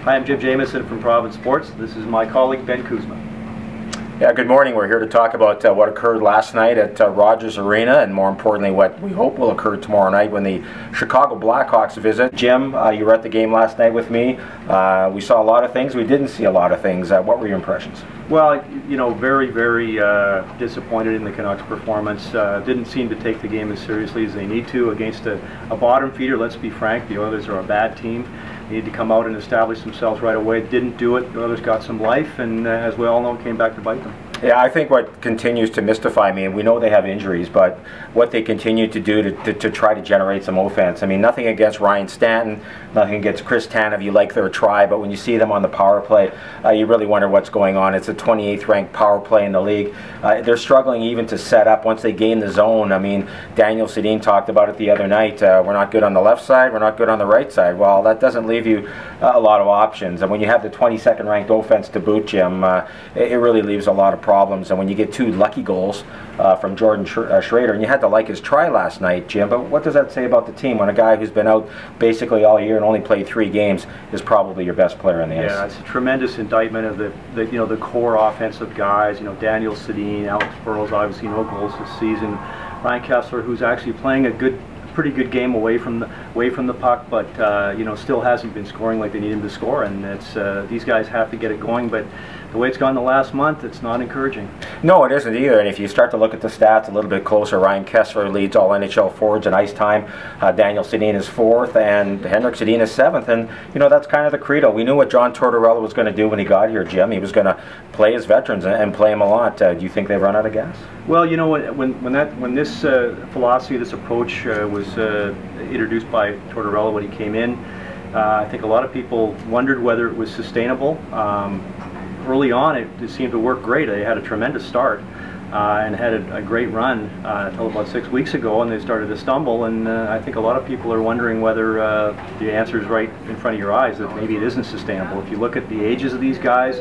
Hi, I'm Jim Jamieson from Province Sports. This is my colleague Ben Kuzma. Yeah, good morning. We're here to talk about what occurred last night at Rogers Arena, and more importantly what we hope will occur tomorrow night when the Chicago Blackhawks visit. Jim, you were at the game last night with me. We saw a lot of things. We didn't see a lot of things. What were your impressions? Well, you know, very disappointed in the Canucks' performance. Didn't seem to take the game as seriously as they need to against a bottom feeder. Let's be frank, the Oilers are a bad team. They need to come out and establish themselves right away. Didn't do it. The Oilers got some life, and as we all know, came back to bite them. Yeah, I think what continues to mystify me, and we know they have injuries, but what they continue to do to try to generate some offense. I mean, nothing against Ryan Stanton, nothing against Chris Tanev. You like their try, but when you see them on the power play, you really wonder what's going on. It's a 28th ranked power play in the league. They're struggling even to set up once they gain the zone. I mean, Daniel Sedin talked about it the other night. We're not good on the left side, we're not good on the right side. Well, that doesn't leave you a lot of options. And when you have the 22nd ranked offense to boot, Jim, it really leaves a lot of problems. And when you get two lucky goals from Jordan Schrader, and you had to like his try last night, Jim, but what does that say about the team when a guy who's been out basically all year and only played 3 games is probably your best player on the ice? Yeah, it's a tremendous indictment of the core offensive guys. You know, Daniel Sedin, Alex Burrows, obviously no goals this season. Ryan Kesler, who's actually playing a pretty good game away from the puck, but you know, still hasn't been scoring like they need him to score, and it's these guys have to get it going. But the way it's gone the last month, it's not encouraging. No, it isn't either. And if you start to look at the stats a little bit closer, Ryan Kesler leads all NHL forwards in ice time. Daniel Sedin is 4th, and Henrik Sedin is 7th. And you know, that's kind of the credo. We knew what John Tortorella was going to do when he got here, Jim. He was going to play his veterans and play them a lot. Do you think they've run out of gas? Well, you know, when this philosophy, this approach was introduced by Tortorella when he came in, I think a lot of people wondered whether it was sustainable. Early on, it seemed to work great. They had a tremendous start and had a great run until about 6 weeks ago, and they started to stumble. And I think a lot of people are wondering whether the answer is right in front of your eyes, that maybe it isn't sustainable. If you look at the ages of these guys,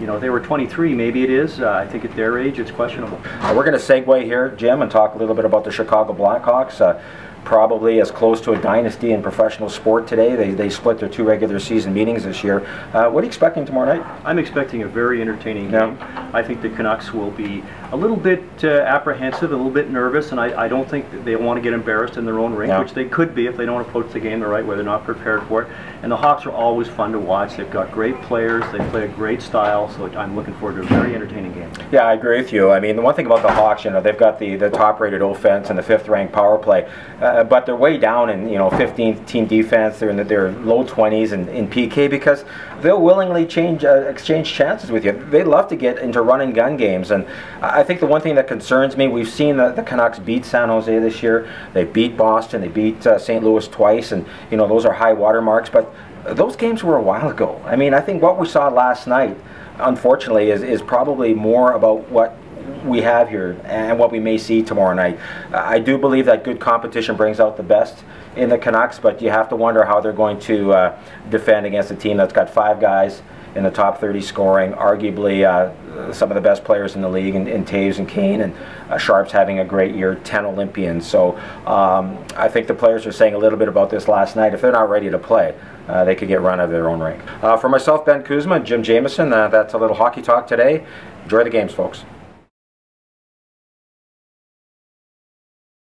you know, they were 23, maybe it is. I think at their age, it's questionable. We're going to segue here, Jim, and talk a little bit about the Chicago Blackhawks. Probably as close to a dynasty in professional sport today. They split their 2 regular season meetings this year. What are you expecting tomorrow night? I'm expecting a very entertaining game. I think the Canucks will be a little bit apprehensive, a little bit nervous, and I don't think that they want to get embarrassed in their own rink, which they could be if they don't approach the game the right way. They're not prepared for it. And the Hawks are always fun to watch. They've got great players. They play a great style, so I'm looking forward to a very entertaining game. Yeah, I agree with you. I mean, the one thing about the Hawks, you know, they've got the top-rated offense and the 5th ranked power play, but they're way down in, you know, 15th team defense. They're in their low 20s in PK because they'll willingly exchange chances with you. They love to get into run and gun games, and I think the one thing that concerns me, we've seen the Canucks beat San Jose this year. They beat Boston. They beat St. Louis twice, and you know, those are high water marks. But those games were a while ago. I mean, I think what we saw last night, unfortunately, is probably more about what we have here and what we may see tomorrow night. I do believe that good competition brings out the best in the Canucks, but you have to wonder how they're going to defend against a team that's got 5 guys in the top 30 scoring, arguably some of the best players in the league, in Taves and Kane, and Sharp's having a great year, 10 Olympians. So I think the players are saying a little bit about this last night. If they're not ready to play, they could get run out of their own rink. For myself, Ben Kuzma, Jim Jamieson, that's a little hockey talk today. Enjoy the games, folks.